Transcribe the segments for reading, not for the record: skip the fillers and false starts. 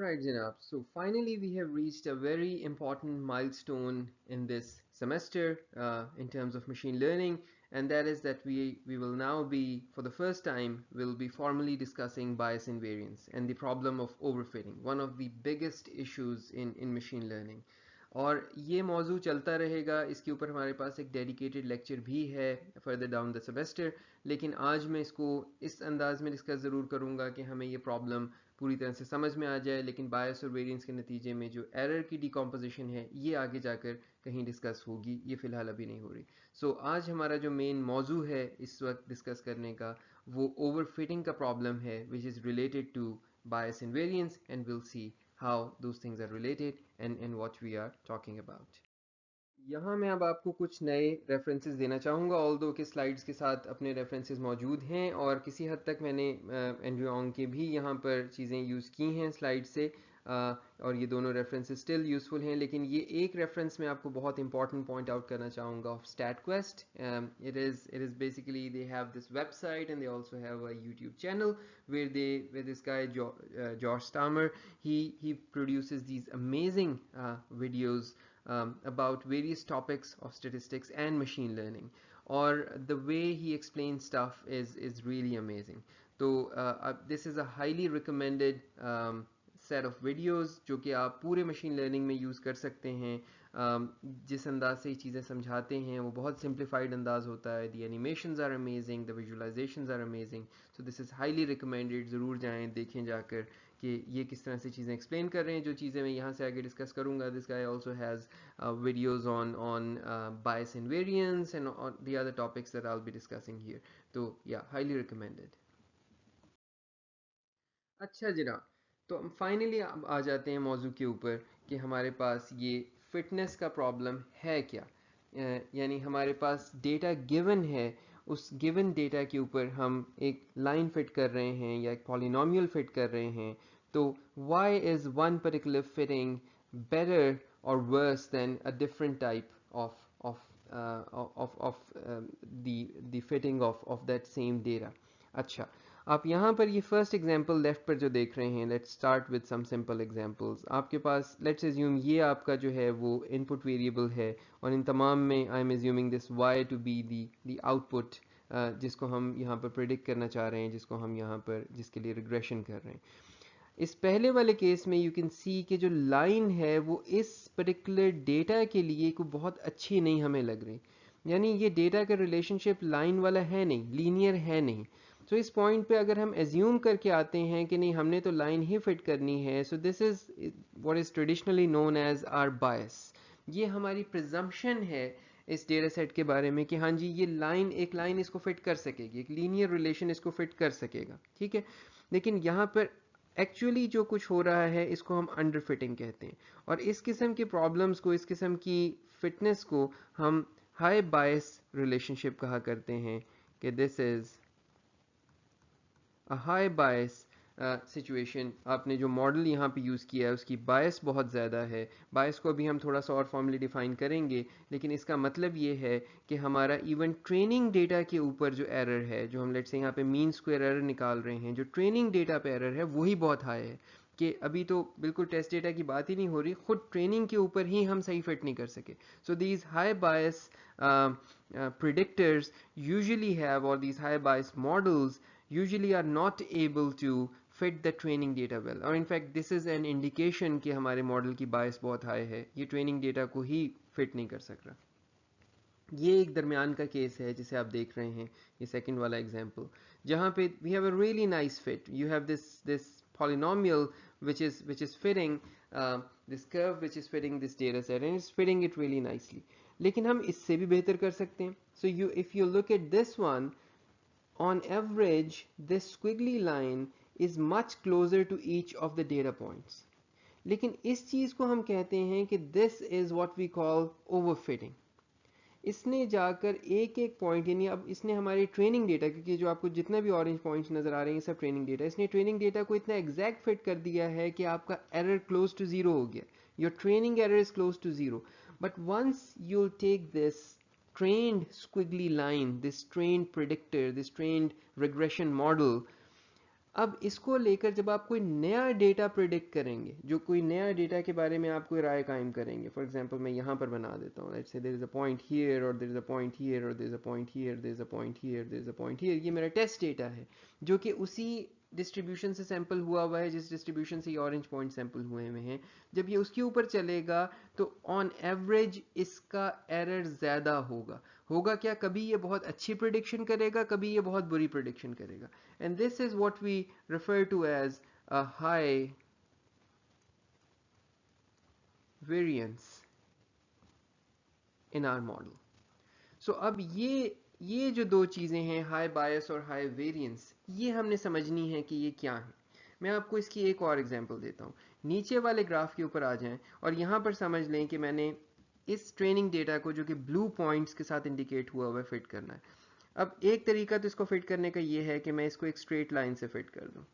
Alright, Janab. So finally, we have reached a very important milestone in this semester in terms of machine learning, and that is that we will now be, for the first time, will be formally discussing bias invariance and the problem of overfitting, one of the biggest issues in machine learning. और ये मौजू चलता रहेगा, इसके ऊपर हमारे पास एक dedicated lecture भी है फर्दर डाउन द सेमेस्टर, लेकिन आज मैं इसको इस अंदाज में डिस्कस ज़रूर करूँगा कि हमें ये प्रॉब्लम पूरी तरह से समझ में आ जाए, लेकिन बायस और वेरिएंस के नतीजे में जो एरर की डिकम्पोजिशन है ये आगे जाकर कहीं डिस्कस होगी, ये फ़िलहाल अभी नहीं हो रही. सो आज हमारा जो मेन मौजू है इस वक्त डिस्कस करने का वो ओवरफिटिंग का प्रॉब्लम है which is related to bias and variance, and we'll see how those things are related and what we are talking about. यहाँ मैं अब आपको कुछ नए रेफरेंसेस देना चाहूँगा, ऑल्दो के स्लाइड्स के साथ अपने रेफरेंसेस मौजूद हैं और किसी हद तक मैंने एंड्रयू ऑंग के भी यहाँ पर चीज़ें यूज़ की हैं स्लाइड से, और ये दोनों रेफरेंसेस स्टिल यूज़फुल हैं, लेकिन ये एक रेफरेंस मैं आपको बहुत इंपॉर्टेंट पॉइंट आउट करना चाहूँगा of StatQuest. It is basically they have this website and they also have a YouTube channel where this guy Josh Stammer, he produces these amazing videos about various topics of statistics and machine learning, or the way he explains stuff is really amazing. So this is a highly recommended set of videos जो कि आप पूरे machine learning में use कर सकते हैं. जिस अंदाज से ये चीज़ें समझाते हैं वो बहुत simplified अंदाज होता है. The animations are amazing, the visualizations are amazing. So this is highly recommended. ज़रूर जाएं, देखें जाकर कि ये किस तरह से चीज़ें एक्सप्लेन कर रहे हैं. जो चीज़ें मैं यहाँ से आगे डिस्कस करूँगा, this guy also has videos on bias and variance and on the other topics that I'll be discussing here. तो yeah, highly recommended. अच्छा जनाब, तो हम फाइनली अब आ जाते हैं मौजू के ऊपर कि हमारे पास ये फिटनेस का प्रॉब्लम है क्या. यानी हमारे पास डेटा गिवन है, उस गिवन डेटा के ऊपर हम एक लाइन फिट कर रहे हैं या एक पॉलिनोमियल फिट कर रहे हैं. तो why is one particular fitting better or worse than a different type of the fitting of that same data. अच्छा, आप यहाँ पर ये फर्स्ट एग्जांपल लेफ्ट पर जो देख रहे हैं, let's start with some simple examples. आपके पास लेट्स एज्यूम ये आपका जो है वो इनपुट वेरिएबल है और इन तमाम में I am assuming this y to be the output जिसको हम यहाँ पर प्रिडिक्ट करना चाह रहे हैं, जिसको हम यहाँ पर जिसके लिए रिग्रेशन कर रहे हैं. इस पहले वाले केस में यू कैन सी कि जो लाइन है वो इस पर्टिकुलर डेटा के लिए कोई बहुत अच्छी नहीं हमें लग रही. यानी ये डेटा का रिलेशनशिप लाइन वाला है नहीं, लीनियर है नहीं. तो इस पॉइंट पे अगर हम एज्यूम करके आते हैं कि नहीं हमने तो लाइन ही फिट करनी है, so this is what is traditionally known as our bias. ये हमारी प्रिजम्पशन है इस डेटा सेट के बारे में कि हाँ जी ये लाइन, एक लाइन इसको फिट कर सकेगी, एक लीनियर रिलेशन इसको फिट कर सकेगा, ठीक है. लेकिन यहाँ पर एक्चुअली जो कुछ हो रहा है इसको हम अंडर फिटिंग कहते हैं, और इस किस्म के प्रॉब्लम्स को, इस किस्म की फिटनेस को हम हाई बायस रिलेशनशिप कहा करते हैं कि this is a high bias situation. आपने जो मॉडल यहाँ पे यूज़ किया है उसकी बायस बहुत ज़्यादा है. बायस को अभी हम थोड़ा सा और फॉर्मली डिफाइन करेंगे, लेकिन इसका मतलब ये है कि हमारा इवन ट्रेनिंग डेटा के ऊपर जो एरर है, जो हम लेट्स से यहाँ पे मीन स्क्वायर एरर निकाल रहे हैं, जो ट्रेनिंग डेटा पे एरर है वही बहुत हाई है. कि अभी तो बिल्कुल टेस्ट डेटा की बात ही नहीं हो रही, खुद ट्रेनिंग के ऊपर ही हम सही फिट नहीं कर सके. So these high bias predictors usually have, or these high bias models usually are not able to fit the training data well, or in fact this is an indication कि हमारे model की बायस बहुत high है, ये training data को ही fit नहीं कर सक रहा. ये एक दरमियान का केस है जिसे आप देख रहे हैं, ये सेकंड वाला एग्जांपल, जहाँ पे we have a really nice fit. You have this polynomial which is fitting this curve which is fitting this data set and it's fitting it really nicely. लेकिन हम इससे भी बेहतर कर सकते हैं. So if you look at this one, on average this squiggly line is much closer to each of the data points. लेकिन इस चीज़ को हम कहते हैं कि this is what we call overfitting. इसने जाकर एक एक पॉइंट, यानी अब इसने हमारे ट्रेनिंग डेटा, क्योंकि जो आपको जितना भी ऑरेंज पॉइंट्स नजर आ रहे हैं सब ट्रेनिंग डेटा, इसने ट्रेनिंग डेटा को इतना एग्जैक्ट फिट कर दिया है कि आपका एरर क्लोज टू जीरो हो गया. Your training error is close to zero. But once you take this trained squiggly line, this trained predictor, this trained regression model, अब इसको लेकर जब आप कोई नया डेटा प्रिडिक्ट करेंगे, जो कोई नया डेटा के बारे में आप कोई राय कायम करेंगे, फॉर एग्जांपल मैं यहाँ पर बना देता हूँ, let's say there is a point here और there is a point here और there is a point here, there is a point here, there is a point here, ये मेरा टेस्ट डेटा है जो कि उसी डिस्ट्रीब्यूशन से सैंपल हुआ हुआ है जिस डिस्ट्रीब्यूशन से ये ऑरेंज पॉइंट सैंपल हुए हुए हैं। जब ये उसके ऊपर चलेगा तो ऑन एवरेज इसका एरर ज़्यादा होगा। होगा क्या, कभी ये बहुत अच्छी प्रिडिक्शन करेगा, कभी ये बहुत बुरी प्रिडिक्शन करेगा। And this is what we refer to as a high variance in our model. So अब ये जो दो चीज़ें हैं, हाई बायस और हाई वेरिएंस, ये हमने समझनी है कि ये क्या है। मैं आपको इसकी एक और एग्जांपल देता हूँ। नीचे वाले ग्राफ के ऊपर आ जाएं और यहाँ पर समझ लें कि मैंने इस ट्रेनिंग डेटा को जो कि ब्लू पॉइंट्स के साथ इंडिकेट हुआ हुआ फिट करना है। अब एक तरीका तो इसको फिट करने का ये है कि मैं इसको एक स्ट्रेट लाइन से फिट कर दूँ।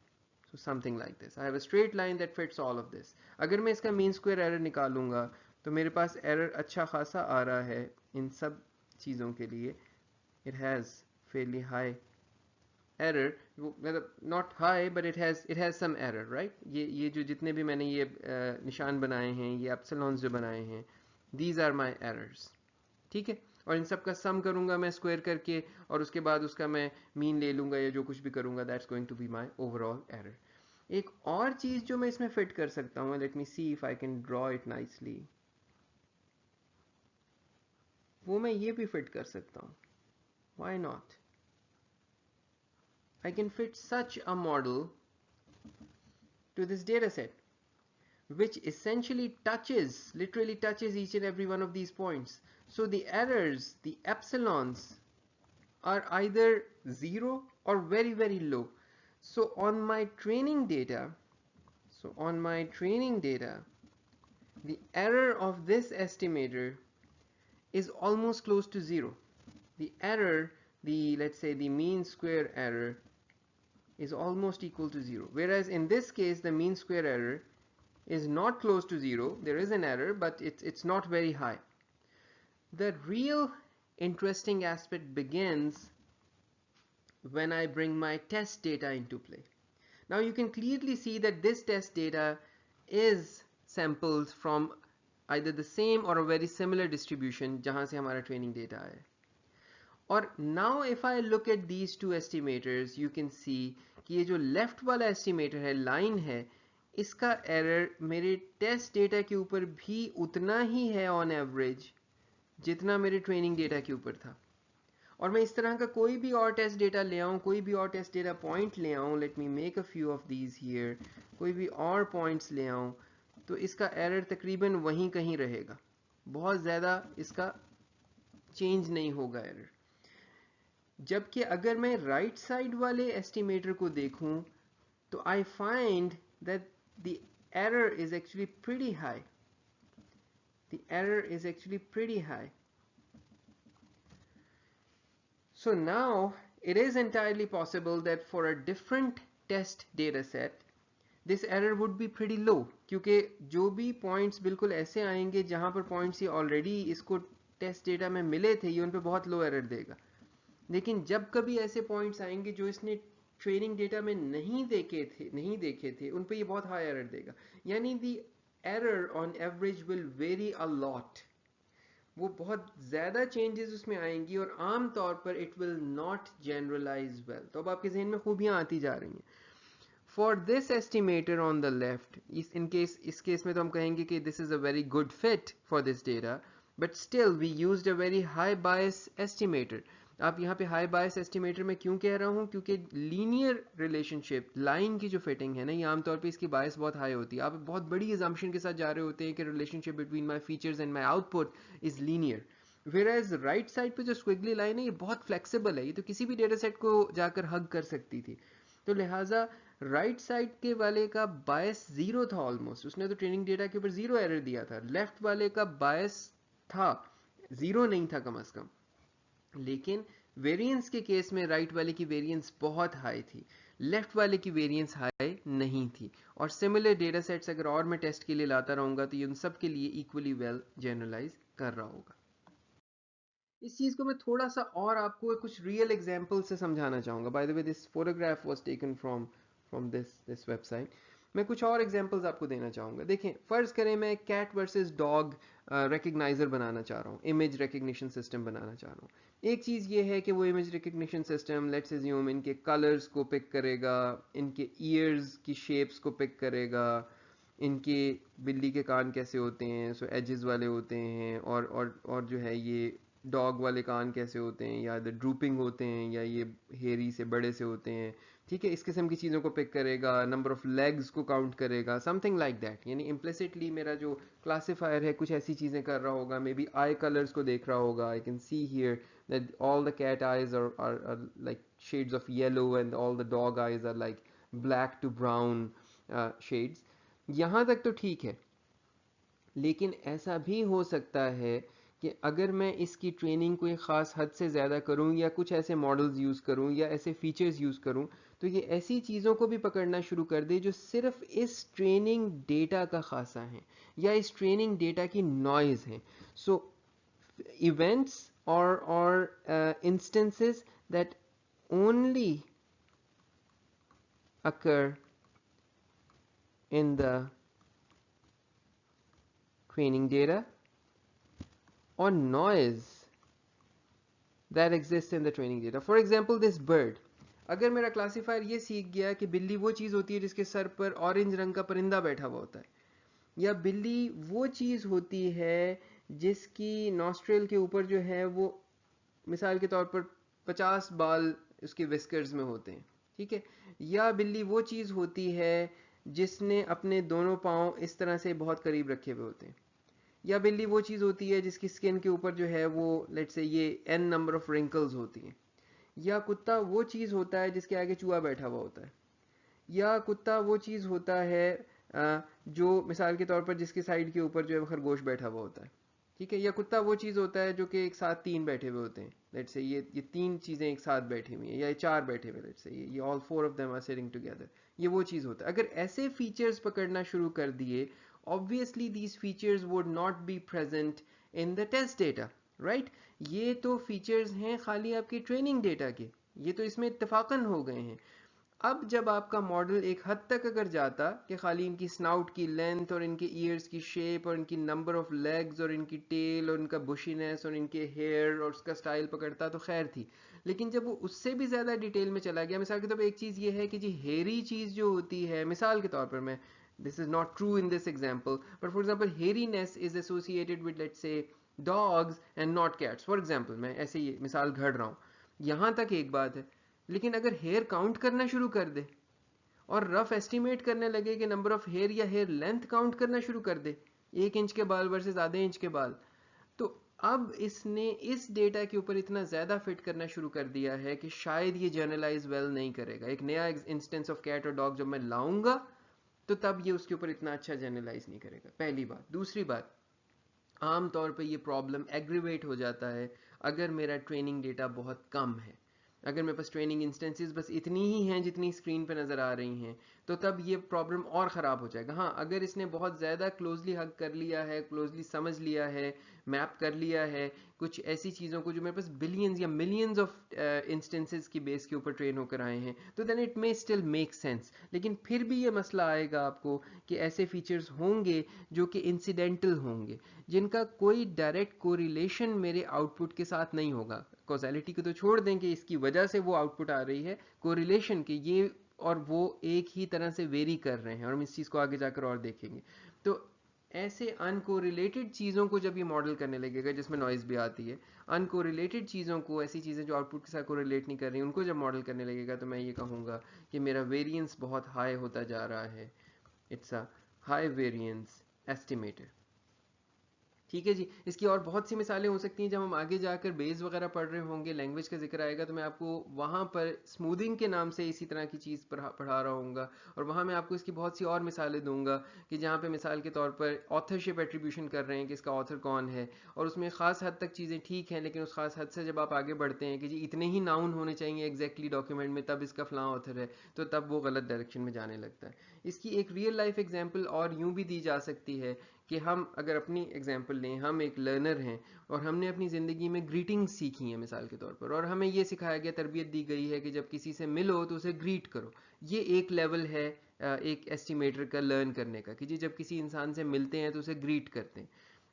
So something like this. I have a straight line that fits all of this. अगर मैं इसका मीन स्क्वायर एरर निकालूंगा तो मेरे पास एरर अच्छा खासा आ रहा है इन सब चीज़ों के लिए. It has fairly high error, मतलब not high but it has some error, right? ये जो जितने भी मैंने ये निशान बनाए हैं, ये एप्सिलॉन्स जो बनाए हैं, these are my errors. ठीक है, और इन सब का सम करूंगा मैं स्क्वायर करके और उसके बाद उसका मैं मीन ले लूंगा या जो कुछ भी करूंगा, that's going to be my overall error. एक और चीज जो मैं इसमें फिट कर सकता हूँ, let me see if I can draw it nicely, वो मैं ये भी फिट कर सकता हूँ. Why not? I can fit such a model to this data set which essentially literally touches each and every one of these points. So the errors, the epsilons, are either 0 or very very low. So on my training data, the error of this estimator is almost close to 0. The error, let's say the mean square error, is almost equal to 0, whereas in this case the mean square error is not close to 0. There is an error, but it's not very high. The real interesting aspect begins when I bring my test data into play. Now you can clearly see that this test data is samples from either the same or a very similar distribution जहाँ से हमारा training data है. और now if I look at these two estimators, you can see कि ये जो left वाला estimator है, line है, इसका error मेरे test data के ऊपर भी उतना ही है on average जितना मेरे training data के ऊपर था. और मैं इस तरह का कोई भी और टेस्ट डेटा ले आऊँ, कोई भी और टेस्ट डेटा पॉइंट ले आऊँ, let me make a few of these here, कोई भी और पॉइंट्स ले आऊँ, तो इसका एरर तकरीबन वहीं कहीं रहेगा. बहुत ज़्यादा इसका चेंज नहीं होगा एरर. जबकि अगर मैं राइट साइड वाले एस्टिमेटर को देखूं तो I find that the error is actually pretty high. The error is actually pretty high. So now it is entirely possible that for a different test data set this error would be pretty low, क्योंकि जो भी points बिल्कुल ऐसे आएंगे जहां पर points ये already इसको test data में मिले थे, ये उन पे बहुत low error देगा. लेकिन जब कभी ऐसे points आएंगे जो इसने training data में नहीं देखे थे, उन पे ये बहुत high error देगा. यानी the error on average will vary a lot. वो बहुत ज़्यादा चेंजेस उसमें आएंगी और आम तौर पर it will not generalise well. तो अब आपके जहन में खूबियाँ आती जा रही हैं. For this estimator on the left, इस केस में तो हम कहेंगे कि this is a very good fit for this data, but still we used a very high bias estimator. आप यहाँ पे हाई बायस एस्टिमेटर में क्यों कह रहा हूँ, क्योंकि लीनियर रिलेशनशिप, लाइन की जो फिटिंग है ना, ये आमतौर पे इसकी बायस बहुत हाई होती है. आप बहुत बड़ी एजम्पशन के साथ जा रहे होते हैं कि relationship between my features and my output is linear. Whereas right side पे जो स्क्विगली लाइन है ये बहुत फ्लेक्सिबल है, ये तो किसी भी डेटा सेट को जाकर हग कर सकती थी. तो लिहाजा राइट साइड के वाले का बायस जीरो था ऑलमोस्ट, उसने तो ट्रेनिंग डेटा के ऊपर जीरो एरर दिया था. लेफ्ट वाले का बायस था, जीरो नहीं था कम से कम. लेकिन वेरिएंस के केस में राइट वाले की वेरिएंस बहुत हाई थी, लेफ्ट वाले की वेरिएंस हाई नहीं थी. और सिमिलर डेटा सेट्स अगर और मैं टेस्ट के लिए लाता रहूंगा तो ये उन सब के लिए इक्वली वेल जनरलाइज कर रहा होगा. इस चीज को मैं थोड़ा सा और आपको कुछ रियल एग्जांपल से समझाना चाहूंगा. By the way this photograph was taken from from this website. मैं कुछ और एग्जांपल्स आपको देना चाहूँगा. देखें, फ़र्ज़ करें मैं कैट वर्सेस डॉग रिकग्नाइज़र बनाना चाह रहा हूँ, इमेज रिकग्निशन सिस्टम बनाना चाह रहा हूँ. एक चीज़ ये है कि वो image recognition system let's assume इनके कलर्स को पिक करेगा, इनके ईयर्स की शेप्स को पिक करेगा, इनके बिल्ली के कान कैसे होते हैं, सो एजेस वाले होते हैं, और जो है ये डॉग वाले कान कैसे होते हैं, या ड्रूपिंग होते हैं, या ये हेरी से बड़े से होते हैं. ठीक है, इस किस्म की चीज़ों को पिक करेगा, नंबर ऑफ लेग्स को काउंट करेगा, समथिंग लाइक दैट. यानी इम्प्लिसिटली मेरा जो क्लासिफायर है कुछ ऐसी चीज़ें कर रहा होगा. मे बी आई कलर्स को देख रहा होगा. I can see here that all the cat eyes are like shades of yellow and all the dog eyes are like black to brown shades. यहाँ तक तो ठीक है, लेकिन ऐसा भी हो सकता है कि अगर मैं इसकी ट्रेनिंग कोई ख़ास हद से ज़्यादा करूं, या कुछ ऐसे मॉडल्स यूज़ करूं, या ऐसे फीचर्स यूज़ करूं, तो ये ऐसी चीज़ों को भी पकड़ना शुरू कर दे जो सिर्फ इस ट्रेनिंग डेटा का खासा है, या इस ट्रेनिंग डेटा की नॉइज़ है. सो इवेंट्स और instances that only occur in the training data, or noise that exists in the training data. For example, this bird. अगर मेरा क्लासीफायर ये सीख गया कि बिल्ली वो चीज़ होती है जिसके सर पर ऑरेंज रंग का परिंदा बैठा हुआ होता है, या बिल्ली वो चीज़ होती है जिसकी नॉस्ट्रिल के ऊपर जो है वो मिसाल के तौर पर 50 बाल उसके विस्कर्स में होते हैं. ठीक है, या बिल्ली वो चीज़ होती है जिसने अपने दोनों पाँव इस तरह से बहुत करीब रखे हुए होते हैं, या बिल्ली वो चीज़ होती है जिसकी स्किन के ऊपर जो है वो लेट्स से ये n नंबर ऑफ रिंकल्स होती हैं, या कुत्ता वो चीज़ होता है जिसके आगे चूहा बैठा हुआ होता है, या कुत्ता वो चीज़ होता है जो मिसाल के तौर पर जिसके साइड के ऊपर जो है वो खरगोश बैठा हुआ होता है. ठीक है, या कुत्ता वो चीज़ होता है जो कि एक साथ तीन बैठे हुए होते हैं. लेट्स से ये तीन चीज़ें एक साथ बैठी हुई हैं, या ये चार बैठे हुए, लेट्स से ये all four of them are sitting together. ये वो चीज़ होता है. अगर ऐसे फीचर्स पकड़ना शुरू कर दिए, obviously these features would not be present in the test data, right? ये तो फीचर्स हैं खाली आपके ट्रेनिंग डेटा के, ये तो इसमें इत्तेफाकन हो गए हैं. अब जब आपका मॉडल एक हद तक अगर जाता कि खाली इनकी स्नाउट की लेंथ और इनके ईयर्स की शेप और इनकी नंबर ऑफ लेग्स और इनकी टेल और इनका बुशीनेस और इनके हेयर और उसका स्टाइल पकड़ता तो खैर थी. लेकिन जब वो उससे भी ज़्यादा डिटेल में चला गया, मिसाल के तौर पर एक चीज़ ये है कि जी हेरी चीज़ जो होती है, मिसाल के तौर पर मैं this is not true in this example, but for example hairiness is associated with let's say dogs and not cats. For example मैं ऐसे ही मिसाल घड़ रहा हूँ, यहाँ तक एक बात है. लेकिन अगर हेयर काउंट करना शुरू कर दे और रफ एस्टिमेट करने लगे कि नंबर ऑफ हेयर या हेयर लेंथ काउंट करना शुरू कर दे, 1 इंच के बाल वर्सेस आधे इंच के बाल, तो अब इसने इस डेटा के ऊपर इतना ज़्यादा फिट करना शुरू कर दिया है कि शायद ये जर्नलाइज वेल नहीं करेगा. एक नया इंस्टेंस ऑफ कैट और डॉग जब मैं लाऊंगा तो तब ये उसके ऊपर इतना अच्छा जनरलाइज नहीं करेगा. पहली बात. दूसरी बात, आम तौर पे ये प्रॉब्लम एग्रीवेट हो जाता है अगर मेरा ट्रेनिंग डेटा बहुत कम है. अगर मेरे पास ट्रेनिंग इंस्टेंसेस बस इतनी ही हैं जितनी स्क्रीन पे नज़र आ रही हैं, तो तब ये प्रॉब्लम और ख़राब हो जाएगा. हाँ, अगर इसने बहुत ज़्यादा क्लोजली हग कर लिया है, क्लोजली समझ लिया है, मैप कर लिया है कुछ ऐसी चीज़ों को जो मेरे पास बिलियंस या मिलियंस ऑफ इंस्टेंसेस की बेस के ऊपर ट्रेन होकर आए हैं, तो then it may still make sense. लेकिन फिर भी ये मसला आएगा आपको कि ऐसे फीचर्स होंगे जो कि इंसिडेंटल होंगे, जिनका कोई डायरेक्ट कोरिलेशन मेरे आउटपुट के साथ नहीं होगा. कॉजैलिटी को तो छोड़ दें कि इसकी वजह से वो आउटपुट आ रही है, कोरिलेशन के ये और वो एक ही तरह से वेरी कर रहे हैं, और हम इस चीज़ को आगे जाकर और देखेंगे. तो ऐसे अनकोरिलेटेड चीज़ों को जब ये मॉडल करने लगेगा, जिसमें नॉइज़ भी आती है, अनकोरिलेटेड चीज़ों को, ऐसी चीज़ें जो आउटपुट के साथ कोरिलेट नहीं कर रही, उनको जब मॉडल करने लगेगा, तो मैं ये कहूँगा कि मेरा वेरिएंस बहुत हाई होता जा रहा है. It's a high variance estimator. ठीक है जी. इसकी और बहुत सी मिसालें हो सकती हैं. जब हम आगे जाकर बेस वगैरह पढ़ रहे होंगे, लैंग्वेज का जिक्र आएगा, तो मैं आपको वहाँ पर स्मूदिंग के नाम से इसी तरह की चीज़ पढ़ा रहा हूँगा, और वहाँ मैं आपको इसकी बहुत सी और मिसालें दूंगा कि जहाँ पे मिसाल के तौर पर ऑथरशिप एट्रीब्यूशन कर रहे हैं कि इसका ऑथर कौन है, और उसमें ख़ास हद तक चीज़ें ठीक हैं, लेकिन उस खास हद से जब आप आगे बढ़ते हैं कि जी इतने ही नाउन होने चाहिए एग्जैक्टली डॉक्यूमेंट में, तब इसका फ़लाँ ऑथर है, तो तब वो गलत डायरेक्शन में जाने लगता है. इसकी एक रियल लाइफ एग्जाम्पल और यूँ भी दी जा सकती है कि हम अगर अपनी एग्जांपल लें, हम एक लर्नर हैं और हमने अपनी ज़िंदगी में ग्रीटिंग्स सीखी हैं मिसाल के तौर पर, और हमें ये सिखाया गया, तरबियत दी गई है कि जब किसी से मिलो तो उसे ग्रीट करो. یہ ایک لیول ہے ایک ایسٹیمیٹر کا لرن کرنے کا کہ جی جب کسی انسان سے ملتے ہیں تو اسے گریٹ کرتے ہیں.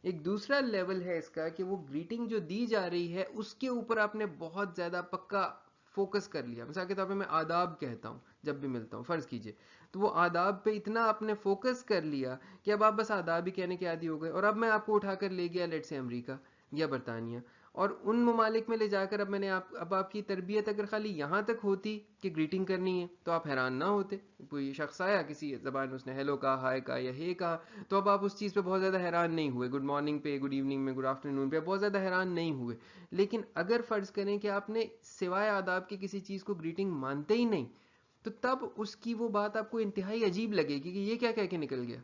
ایک دوسرا لیول ہے اس کا کہ وہ گریٹنگ جو دی جا رہی ہے اس کے اوپر آپ نے بہت زیادہ پکا فوکس کر لیا. مثال کے طور پہ میں آداب کہتا ہوں جب بھی ملتا ہوں فرض کیجئے, تو وہ آداب پہ اتنا آپ نے فوکس کر لیا کہ اب آپ بس آداب ہی کہنے کے عادی ہو گئے. اور اب میں آپ کو اٹھا کر لے گیا لیٹ سے امریکہ یا برطانیہ, اور ان ممالک میں لے جا کر اب میں نے اب آپ کی تربیت اگر خالی یہاں تک ہوتی کہ گریٹنگ کرنی ہے تو آپ حیران نہ ہوتے. کوئی شخص آیا کسی زبان میں اس نے ہیلو کہا, ہائے کہا یا ہے کہا, تو اب آپ اس چیز پہ بہت زیادہ حیران نہیں ہوئے. گڈ مارننگ پہ, گڈ ایوننگ میں, گڈ آفٹر نون پہ بہت زیادہ حیران نہیں ہوئے. لیکن اگر فرض کریں کہ آپ نے سوائے آداب کی کسی چیز کو گریٹنگ مانتے ہی نہیں, تو تب اس کی وہ بات آپ کو انتہائی عجیب لگے گی کہ یہ کیا کہہ کے نکل گیا,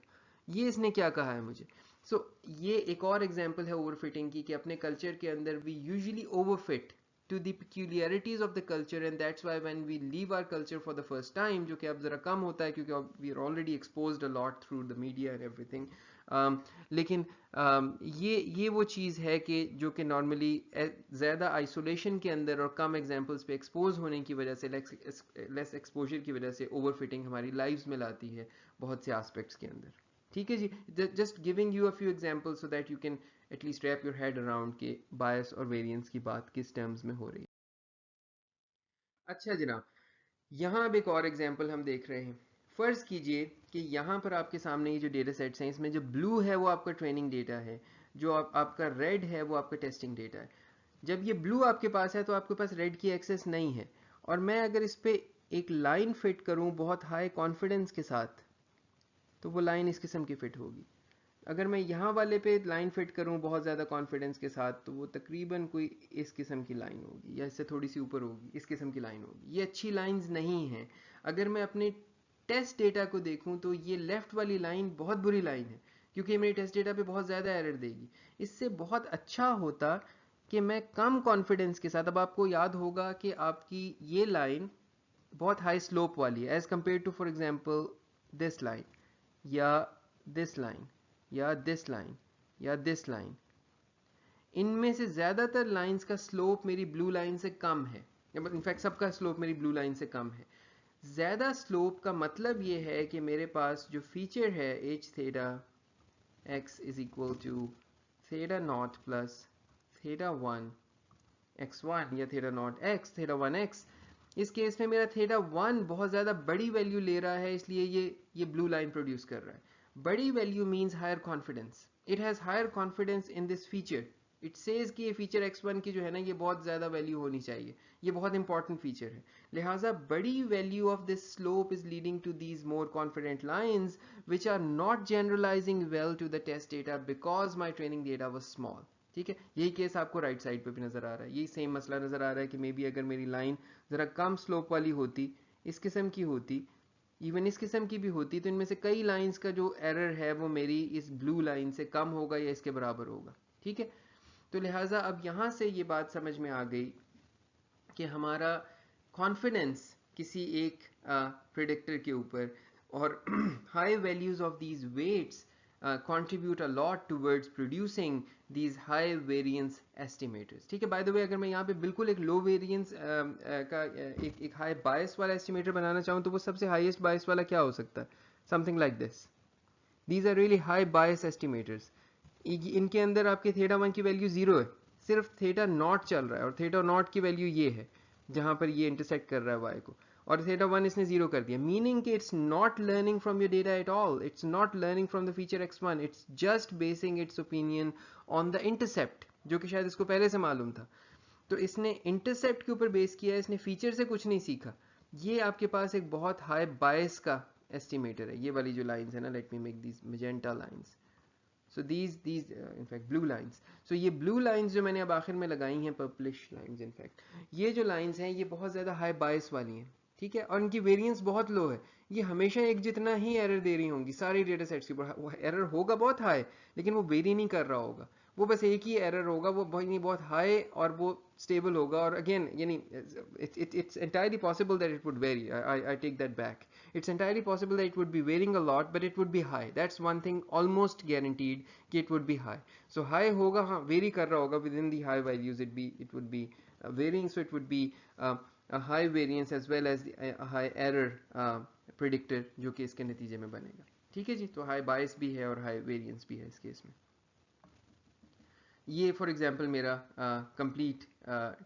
یہ اس نے کیا کہا ہے مجھے. سو یہ ایک اور ایگزامپل ہے اوور فٹنگ کی, کہ اپنے کلچر کے اندر we usually overfit to the peculiarities of the culture, and that's why when we leave our culture for the first time, جو کہ اب ذرا کم ہوتا ہے کیونکہ we are already exposed a lot through the media and everything, لیکن یہ وہ چیز ہے کہ جو کہ نارملی زیادہ آئسولیشن کے اندر اور کم ایگزامپلس پہ ایکسپوز ہونے کی وجہ سے, لیس ایکسپوجر کی وجہ سے اوور فٹنگ ہماری لائفز میں لاتی ہے بہت سے آسپیکٹس کے اندر. ٹھیک ہے جی, just giving you a few example so that you can at least wrap your head around کہ بایس اور ویریئنس کی بات کس ٹرمز میں ہو رہی ہے. اچھا جناب, یہاں اب ایک اور ایگزامپل ہم دیکھ رہے ہیں. فرض کیجئے کہ یہاں پر آپ کے سامنے یہ جو ڈیٹا سیٹس ہیں, اس میں جو بلو ہے وہ آپ کا ٹریننگ ڈیٹا ہے, جو آپ کا ریڈ ہے وہ آپ کا ٹیسٹنگ ڈیٹا ہے. جب یہ بلو آپ کے پاس ہے تو آپ کے پاس ریڈ کی ایکسس نہیں ہے, اور میں اگر اس پہ ایک لائن فٹ کروں بہت ہائی کانفیڈنس کے ساتھ تو وہ لائن اس قسم کی فٹ ہوگی. اگر میں یہاں والے پہ لائن فٹ کروں بہت زیادہ کانفیڈنس کے ساتھ تو وہ تقریباً کوئی اس قسم کی لائن ہوگی, یا اس سے تھوڑی سی اوپر ہوگی, اس قسم کی لائن ہوگی. یہ اچھی لائنز نہیں ہیں. اگر میں اپنے ٹیسٹ ڈیٹا کو دیکھوں تو یہ لیفٹ والی لائن بہت بری لائن ہے, کیونکہ یہ میرے ٹیسٹ ڈیٹا پہ بہت زیادہ ایرر دے گی. اس سے بہت اچھا ہوتا کہ میں کم کانفیڈنس کے ساتھ, اب آپ کو یاد ہوگا کہ آپ کی یہ لائن بہت ہائی سلوپ والی ہے as compared to for example this line یا دس لائن یا دس لائن یا دس لائن. ان میں سے زیادہ تر لائنز کا سلوپ میری بلو لائن سے کم ہے, انفیکٹ سب کا سلوپ میری بلو لائن سے کم ہے. زیادہ سلوپ کا مطلب یہ ہے کہ میرے پاس جو فیچر ہے H theta X is equal to theta naught plus theta one X one یا theta naught X theta one X, اس کیس میں میرا تھیٹا ون بہت زیادہ بڑی ویلیو لے رہا ہے, اس لیے یہ بلو لائن پروڈیوس کر رہا ہے. بڑی value means higher confidence. It has higher confidence in this feature. It says کہ یہ فیچر x1 کی جو ہے نا یہ بہت زیادہ ویلیو ہونی چاہیے, یہ بہت امپورٹنٹ فیچر ہے. لہٰذا بڑی value of this slope is leading to these more confident lines which are not generalizing well to the test data because my training data was small. ٹھیک ہے, یہی کیس آپ کو رائٹ سائڈ پہ بھی نظر آ رہا ہے. یہی سیم مسئلہ نظر آ رہا ہے کہ مے بی اگر میری لائن ذرا کم سلوپ والی ہوتی, اس قسم کی ہوتی, ایون اس قسم کی بھی ہوتی, تو ان میں سے کئی لائنز کا جو ایرر ہے وہ میری اس بلو لائن سے کم ہوگا یا اس کے برابر ہوگا. ٹھیک ہے, تو لہٰذا اب یہاں سے یہ بات سمجھ میں آ گئی کہ ہمارا کانفیڈنس کسی ایک پریڈکٹر کے اوپر اور high values of these weights contribute a lot towards producing these high variance estimators. ٹھیک ہے, بائی دا وے اگر میں یہاں پہ بالکل ایک لو ویریئنس کا ایک ہائی بائس والا ایسٹیمیٹر بنانا چاہوں تو وہ سب سے ہائیسٹ بائس والا کیا ہو سکتا ہے, something like this. These are really high bias estimators. ان کے اندر آپ کے تھیٹا ون کی ویلیو زیرو ہے, صرف تھیٹا ناٹ چل رہا ہے, اور تھیٹا ناٹ کی ویلیو یہ ہے جہاں پر یہ انٹرسیکٹ کر رہا ہے وائی کو, اور تھیٹا ون اس نے زیرو کر دیا, میننگ کہ it's not learning from your data at all, it's not learning from the feature X one, it's just basing its opinion on the intercept, جو کہ شاید اس کو پہلے سے معلوم تھا. تو اس نے انٹرسیپٹ کے اوپر بیس کیا, اس نے فیچر سے کچھ نہیں سیکھا. یہ آپ کے پاس ایک بہت ہائی بائس کا ایسٹیمیٹر ہے. یہ والی جو لائنز ہے نا, let me make these magenta lines, so these in fact blue lines. so یہ blue lines جو میں نے اب آخر میں لگائی ہیں, purplish lines in fact, یہ جو lines ہیں یہ بہت زیادہ ہائی بائس والی ہیں. ٹھیک ہے, اور ان کی ویریئنس بہت لو ہے. یہ ہمیشہ ایک جتنا ہی ایرر دے رہی ہوں گی سارے ڈیٹا سیٹس کے اوپر. ایرر ہوگا بہت ہائی لیکن وہ ویری نہیں کر رہا ہوگا, وہ بس ایک ہی ایرر ہوگا, وہ بہت ہائی اور وہ اسٹیبل ہوگا. اور اگین یعنی it's entirely possible that it would vary. I take that back. It's entirely possible that it would be varying a lot, but it would be high. That's one thing almost guaranteed کہ it would be high. So high ہوگا, ہاں vary کر رہا ہوگا within the high values, it would be varying, so it would be high variance as well as high error predictor जो कि इसके नतीजे में बनेगा। ठीक है जी, तो हाई बायस भी है और हाई वेरिएंस भी है इस केस में। ये फॉर एग्जांपल मेरा कंप्लीट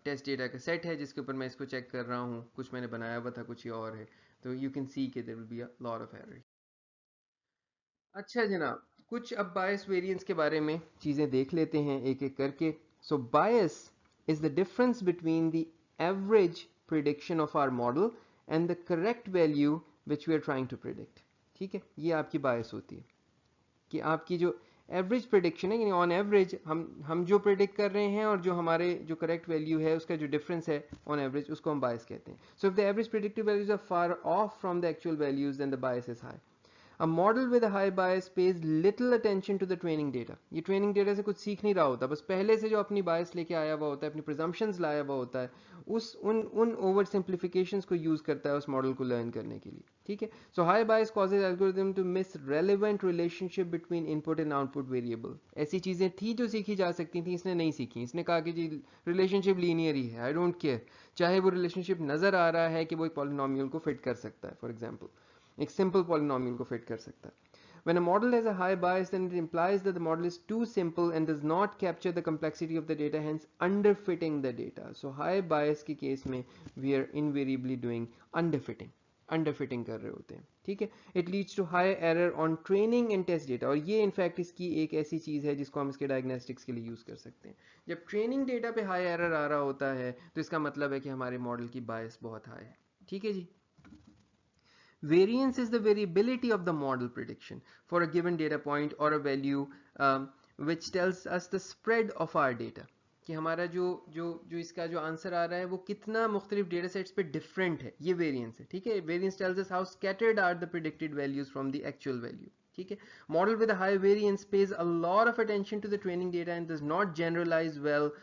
टेस्ट डेटा का सेट है जिसके ऊपर मैं इसको चेक कर रहा हूँ, कुछ मैंने बनाया हुआ था, कुछ ये और है, तो यू कैन सी कि there will be a lot of error. अच्छा जनाब, कुछ अब बायस वेरिएंस के बारे में चीज़ें देख लेते हैं एक एक करके। So bias is the difference between the average prediction of our model and the correct value which we are trying to predict. ठीक है, ये आपकी बायस होती है कि आपकी जो एवरेज प्रिडिक्शन है, यानी ऑन एवरेज हम जो प्रिडिक्ट कर रहे हैं और जो हमारे जो करेक्ट वैल्यू है उसका जो डिफरेंस है ऑन एवरेज, उसको हम बायस कहते हैं। So if the average predictive values are far off from the actual values then the bias is high. A model with a high bias pays little attention to the training data. ये training data से कुछ सीख नहीं रहा होता, बस पहले से जो अपनी bias लेके आया हुआ होता है, अपनी presumptions लाया हुआ होता है, उन over simplifications को use करता है उस model को learn करने के लिए। ठीक है, so high bias causes algorithm to miss relevant relationship between input and output variable. ऐसी चीजें थी जो सीखी जा सकती थी, इसने नहीं सीखी। इसने कहा कि जी relationship linear ही है, I don't care, चाहे वो relationship नजर आ रहा है कि वो एक polynomial को fit कर सकता है, for example एक सिंपल पॉलिनोमियल को फिट कर सकता है। When a model has a high bias, then it implies that the model is too simple and does not capture the complexity of the data, hence underfitting the data. So high bias के case में we are invariably doing underfitting कर रहे होते हैं। ठीक है, it leads to high error on training and test data, और ये इनफैक्ट इसकी एक ऐसी चीज़ है जिसको हम इसके डायग्नोस्टिक्स के लिए यूज़ कर सकते हैं। जब ट्रेनिंग डेटा पे हाई एरर आ रहा होता है तो इसका मतलब है कि हमारे मॉडल की बायस बहुत हाई है। ठीक है जी। Variance is the variability of the model prediction for a given data point or a value which tells us the spread of our data. कि हमारा जो इसका जो आंसर आ रहा है वो कितना मुख्तलिफ डेटा सेट्स पे डिफरेंट है, ये वेरिएंस है। ठीक है, variance tells us how scattered are the predicted values from the actual value. ठीक है, model with high variance pays a lot of attention to the training data and does not generalize well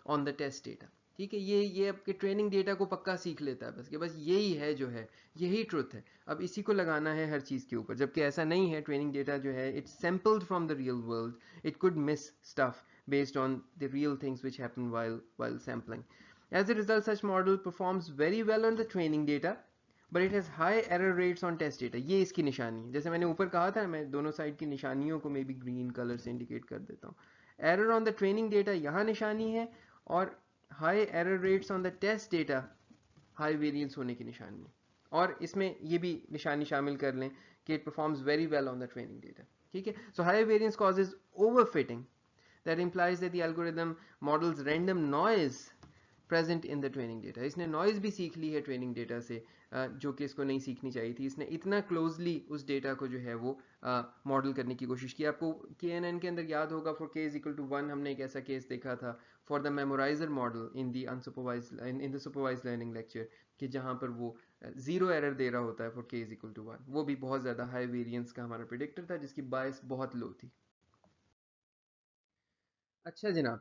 on the test data. ठीक है, ये आपके training data को पक्का सीख लेता है बस कि बस यही है जो है, यही ट्रुथ है, अब इसी को लगाना है हर चीज़ के ऊपर, जबकि ऐसा नहीं है। ट्रेनिंग डेटा जो है it's sampled from the real world, it could miss stuff based on the real things which happen while sampling. As a result, such model performs very well on the training data, but it has high error rates on test data. ये इसकी निशानी है, जैसे मैंने ऊपर कहा था, मैं दोनों साइड की निशानियों को मे बी ग्रीन कलर से इंडिकेट कर देता हूँ। Error on the training data यहाँ निशानी है, और high error rates on the test data high variance होने की निशानी है। और इसमें ये भी निशानी शामिल कर लें कि it performs very well on the training data. ठीक है, so high variance causes overfitting, that implies that the algorithm models random noise present in the training data. इसने noise भी सीख ली है ट्रेनिंग डेटा से, जो कि इसको नहीं सीखनी चाहिए थी। इसने इतना क्लोजली उस डेटा को जो है वो मॉडल करने की कोशिश की। आपको KNN के अंदर याद होगा, for k is equal to 1 हमने एक ऐसा केस देखा था for the memoriser model in the unsupervised in the supervised learning lecture, कि जहाँ पर वो जीरो एरर दे रहा होता है for k is equal to 1। वो भी बहुत ज़्यादा हाई वेरिएंस का हमारा प्रिडिक्टर था जिसकी बायस बहुत लो थी। अच्छा जनाब,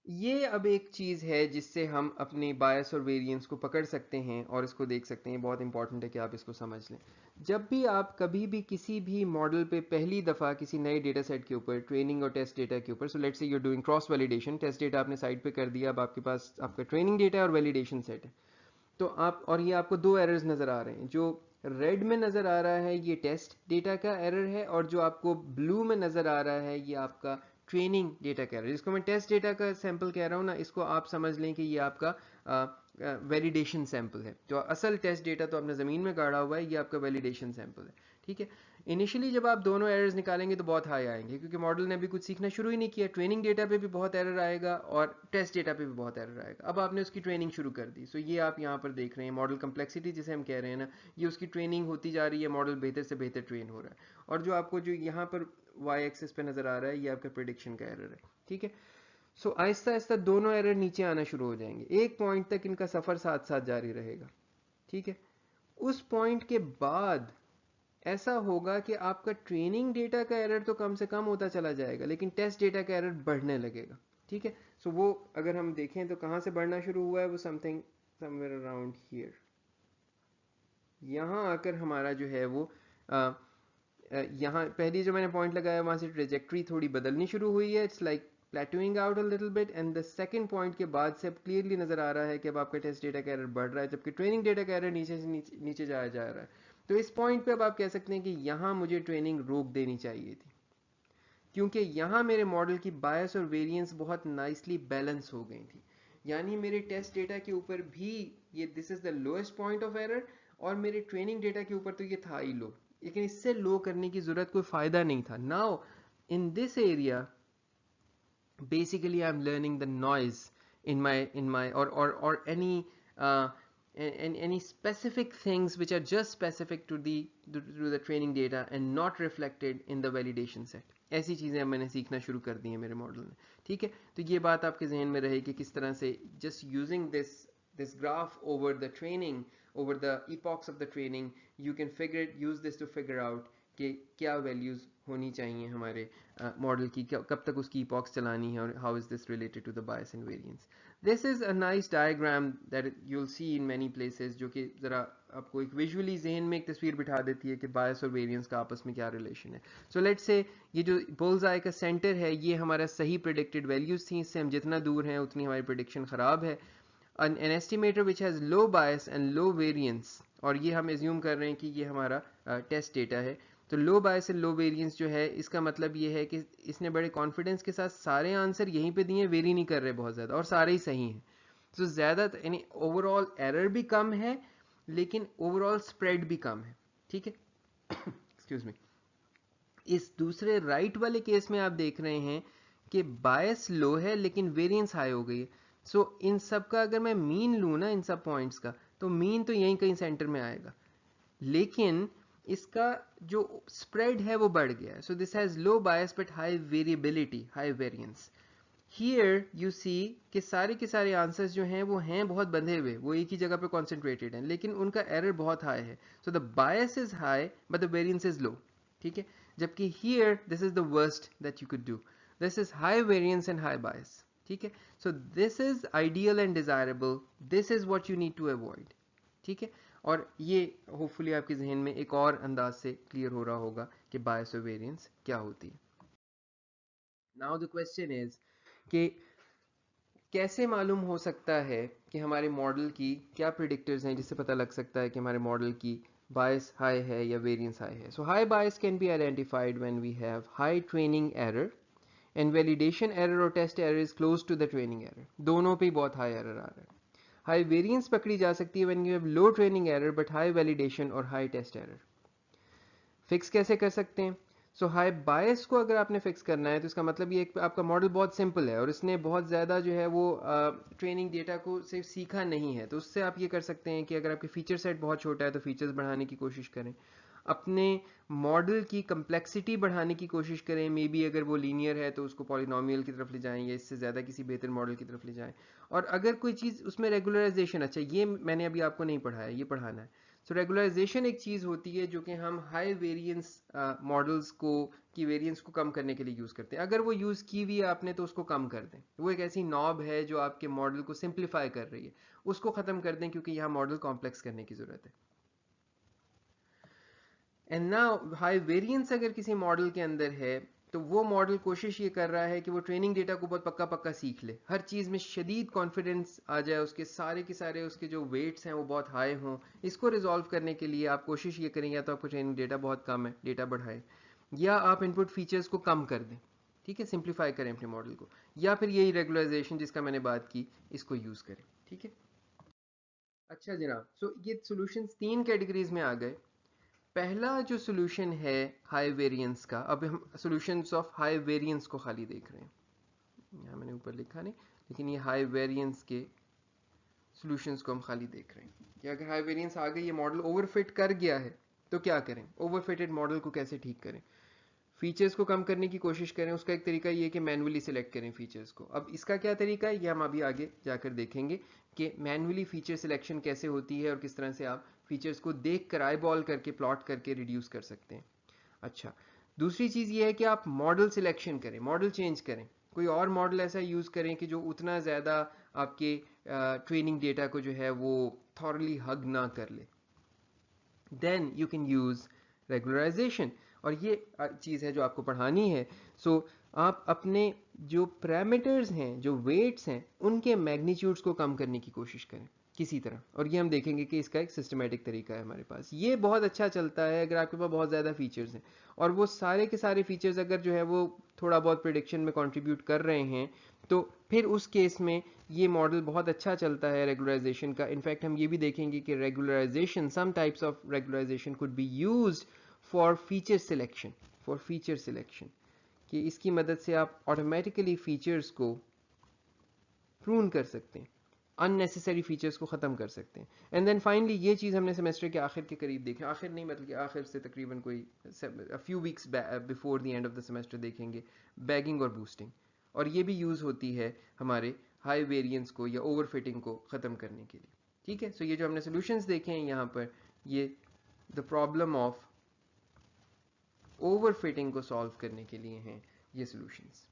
ये अब एक चीज़ है जिससे हम अपनी बायस और वेरिएंस को पकड़ सकते हैं और इसको देख सकते हैं। बहुत इंपॉर्टेंट है कि आप इसको समझ लें। जब भी आप कभी भी किसी भी मॉडल पे पहली दफ़ा किसी नए डेटा सेट के ऊपर, ट्रेनिंग और टेस्ट डेटा के ऊपर, so let's say you are doing cross validation, test data आपने साइड पे कर दिया, अब आपके पास आपका ट्रेनिंग डेटा और वैलिडेशन सेट है, तो आप, और ये आपको दो एरर्स नज़र आ रहे हैं। जो रेड में नज़र आ रहा है ये टेस्ट डेटा का एरर है, और जो आपको ब्लू में नज़र आ रहा है ये आपका ट्रेनिंग डेटा का एरर। जिसको मैं टेस्ट डेटा का सैंपल कह रहा हूँ ना, इसको आप समझ लें कि ये आपका वैलिडेशन सैंपल है। जो असल टेस्ट डेटा तो आपने ज़मीन में गाड़ा हुआ है, ये आपका वैलिडेशन सैंपल है। ठीक है, इनिशियली जब आप दोनों एरर्स निकालेंगे तो बहुत हाई आएंगे, क्योंकि मॉडल ने अभी कुछ सीखना शुरू ही नहीं किया। ट्रेनिंग डेटा पे भी बहुत एरर आएगा और टेस्ट डेटा पे भी बहुत एरर आएगा। अब आपने उसकी ट्रेनिंग शुरू कर दी, सो ये आप यहाँ पर देख रहे हैं मॉडल कम्प्लेक्सिटी जिसे हम कह रहे हैं ना, ये उसकी ट्रेनिंग होती जा रही है, मॉडल बेहतर से बेहतर ट्रेन हो रहा है। और जो आपको जो यहाँ पर वाई एक्सिस पे नज़र आ रहा है ये आपका प्रिडिक्शन का एरर है। ठीक है, सो आहिस्ता आहिस्ता दोनों एरर नीचे आना शुरू हो जाएंगे, एक पॉइंट तक इनका सफ़र साथ साथ जारी रहेगा। ठीक है, उस पॉइंट के बाद ऐसा होगा कि आपका ट्रेनिंग डेटा का एरर तो कम से कम होता चला जाएगा, लेकिन टेस्ट डेटा का एरर बढ़ने लगेगा। ठीक है, सो वो अगर हम देखें तो कहाँ से बढ़ना शुरू हुआ है, वो समथिंग समवेयर अराउंड हियर, यहाँ आकर हमारा जो है वो यहाँ पहली जो मैंने पॉइंट लगाया वहाँ से ट्रेजेक्ट्री थोड़ी बदलनी शुरू हुई है। It's like plateauing out a little bit, and the second point के बाद से अब clearly नज़र आ रहा है कि अब आपका टेस्ट डेटा का एरर बढ़ रहा है जबकि ट्रेनिंग डेटा का एरर नीचे से नीचे जाया जा रहा है. तो इस पॉइंट पे अब आप कह सकते हैं कि यहाँ मुझे ट्रेनिंग रोक देनी चाहिए थी, क्योंकि यहाँ मेरे मॉडल की बायस और वेरिएंस बहुत नाइसली बैलेंस हो गई थी. यानी मेरे टेस्ट डेटा के ऊपर भी ये this is the lowest point of error, और मेरे ट्रेनिंग डेटा के ऊपर तो ये था ही लो, लेकिन इससे लो करने की जरूरत कोई फायदा नहीं था. Now in this area basically I'm learning the noise in my or any specific things which are just specific to the training data and not reflected in the validation set. ऐसी चीज़ें मैंने सीखना शुरू कर दी हैं मेरे मॉडल में. ठीक है, तो ये बात आपके जहन में रहे कि किस तरह से just using this graph over the training, over the epochs of the training, you can use this to figure out कि क्या वैल्यूज़ होनी चाहिए हमारे मॉडल की, कब तक उसकी epochs चलानी है, और how is this related to the bias and variance. This is a nice diagram that you'll see in many places, जो कि ज़रा आपको एक विजुअली जहन में एक तस्वीर बिठा देती है कि बायस और वेरिएंस का आपस में क्या रिलेशन है. सो लेट्स से ये जो बुल्स आई का सेंटर है ये हमारा सही प्रेडिक्टेड वैल्यूज़ थी, इससे हम जितना दूर हैं उतनी हमारी प्रेडिक्शन ख़राब है. an estimator which has low bias and low variance, और ये हम एज्यूम कर रहे हैं कि ये हमारा टेस्ट डेटा है. तो लो बायस एंड लो वेरिएंस जो है इसका मतलब ये है कि इसने बड़े कॉन्फिडेंस के साथ सारे आंसर यहीं पे दिए, वेरी नहीं कर रहे बहुत ज़्यादा, और सारे ही सही हैं. तो ज़्यादा यानी ओवरऑल एरर भी कम है लेकिन ओवरऑल स्प्रेड भी कम है. ठीक है, एक्सक्यूज मी. इस दूसरे राइट वाले केस में आप देख रहे हैं कि बायस लो है लेकिन वेरिएंस हाई हो गई है. सो इन सब का अगर मैं मीन लूँ ना इन सब पॉइंट्स का, तो मीन तो यहीं कहीं सेंटर में आएगा, लेकिन इसका जो स्प्रेड है वो बढ़ गया है. So this has low bias but high variability, high variance. Here you see कि सारे के सारे आंसर्स जो हैं वो हैं बहुत बंधे हुए, वो एक ही जगह पे कॉन्सेंट्रेटेड हैं, लेकिन उनका एरर बहुत हाई है. So the bias is high but the variance is low. ठीक है, जबकि here this is the worst that you could do. This is high variance and high bias. ठीक है, so this is ideal and desirable, this is what you need to avoid. ठीक है, और ये hopefully आपके जहन में एक और अंदाज से क्लियर हो रहा होगा कि बायस और वेरिएंस क्या होती है. नाउ द क्वेश्चन इज कि कैसे मालूम हो सकता है कि हमारे मॉडल की क्या प्रिडिक्टर्स हैं जिससे पता लग सकता है कि हमारे मॉडल की बायस हाई है या वेरिएंस हाई है. So high bias can be identified when we have high training error and validation error और test error is close to the training error. दोनों पे बहुत हाई एरर आ रहा है. हाई वेरिएंस पकड़ी जा सकती है when you have low training error but high validation और हाई टेस्ट एरर. फिक्स कैसे कर सकते हैं? सो हाई बायस को अगर आपने फिक्स करना है तो इसका मतलब ये आपका मॉडल बहुत सिंपल है और इसने बहुत ज़्यादा जो है वो ट्रेनिंग डेटा को सिर्फ सीखा नहीं है. तो उससे आप ये कर सकते हैं कि अगर आपके फीचर सेट बहुत छोटा है तो फीचर्स बढ़ाने की कोशिश करें, अपने मॉडल की कम्प्लेक्सिटी बढ़ाने की कोशिश करें. मे बी अगर वो लीनियर है तो उसको पॉलिनोमियल की तरफ ले जाएं या इससे ज़्यादा किसी बेहतर मॉडल की तरफ ले जाएं. और अगर कोई चीज़ उसमें रेगुलराइजेशन, अच्छा ये मैंने अभी आपको नहीं पढ़ाया, ये पढ़ाना है. सो रेगुलराइजेशन एक चीज़ होती है जो कि हम हाई वेरिएंस मॉडल्स को की वेरिएंस को कम करने के लिए यूज़ करते हैं. अगर वो यूज़ की हुई है आपने तो उसको कम कर दें. वो एक ऐसी नॉब है जो आपके मॉडल को सिंप्लीफाई कर रही है, उसको ख़त्म कर दें क्योंकि यहाँ मॉडल कॉम्प्लेक्स करने की ज़रूरत है. एंड नाउ हाई वेरिएंस अगर किसी मॉडल के अंदर है तो वो मॉडल कोशिश ये कर रहा है कि वो ट्रेनिंग डेटा को बहुत पक्का पक्का सीख ले, हर चीज़ में शदीद कॉन्फिडेंस आ जाए, उसके सारे के सारे उसके जो वेट्स हैं वो बहुत हाई हों. इसको रिजॉल्व करने के लिए आप कोशिश ये करें या तो आपको ट्रेनिंग डेटा बहुत कम है, डेटा बढ़ाएं, या आप इनपुट फीचर्स को कम कर दें. ठीक है, सिंप्लीफाई करें अपने मॉडल को, या फिर यही रेगुलराइजेशन जिसका मैंने बात की इसको यूज़ करें. ठीक है, अच्छा जनाब. सो ये सॉल्यूशंस तीन कैटेगरीज में आ गए. पहला जो सॉल्यूशन है हाई वेरिएंस का, अब हम सॉल्यूशंस ऑफ हाई वेरिएंस को खाली देख रहे हैं, यहाँ मैंने ऊपर लिखा नहीं, लेकिन ये हाई वेरिएंस के सॉल्यूशंस को हम खाली देख रहे हैं कि अगर हाई वेरिएंस आ गई, ये मॉडल ओवरफिट कर गया है तो क्या करें, ओवरफिटेड मॉडल को कैसे ठीक करें. फीचर्स को कम करने की कोशिश करें. उसका एक तरीका ये है कि मैन्युअली सिलेक्ट करें फीचर्स को. अब इसका क्या तरीका है ये हम अभी आगे जाकर देखेंगे कि मैन्युअली फीचर सिलेक्शन कैसे होती है और किस तरह से आप फीचर्स को देख कर आई बॉल करके प्लॉट करके रिड्यूस कर सकते हैं. अच्छा, दूसरी चीज़ ये है कि आप मॉडल सिलेक्शन करें, मॉडल चेंज करें, कोई और मॉडल ऐसा यूज़ करें कि जो उतना ज़्यादा आपके ट्रेनिंग डेटा को जो है वो थॉरली हग ना कर ले. Then you can use regularization. اور یہ چیز ہے جو آپ کو پڑھانی ہے. سو آپ اپنے جو پیرامیٹرز ہیں، جو ویٹس ہیں، ان کے میگنیچیوڈس کو کم کرنے کی کوشش کریں کسی طرح. اور یہ ہم دیکھیں گے کہ اس کا ایک سسٹمیٹک طریقہ ہے ہمارے پاس. یہ بہت اچھا چلتا ہے اگر آپ کے پاس بہت زیادہ فیچرز ہیں، اور وہ سارے کے سارے فیچرز اگر جو ہے وہ تھوڑا بہت پریڈکشن میں کنٹریبیوٹ کر رہے ہیں، تو پھر اس کیس میں یہ ماڈل بہت اچھا چلتا ہے ریگولرائزیشن کا. انفیکٹ ہم یہ بھی دیکھیں گے کہ regularisation, some types of regularisation could be used for feature selection, کہ اس کی مدد سے آپ آٹومیٹیکلی فیچرز کو پرون کر سکتے ہیں، ان نیسیسری فیچرز کو ختم کر سکتے ہیں. اینڈ دین فائنلی یہ چیز ہم نے سیمسٹر کے آخر کے قریب دیکھیں، آخر نہیں مطلب کہ آخر سے تقریباً کوئی few weeks before the end of the semester دیکھیں گے، بیگنگ اور بوسٹنگ. اور یہ بھی یوز ہوتی ہے ہمارے ہائی ویریئنس کو یا اوور فٹنگ کو ختم کرنے کے لیے. ٹھیک ہے. سو یہ جو ہم نے سولوشنز دیکھے ہیں یہاں پر، یہ the problem of over fitting کو سالو کرنے کے لیے ہیں یہ سولوشنز.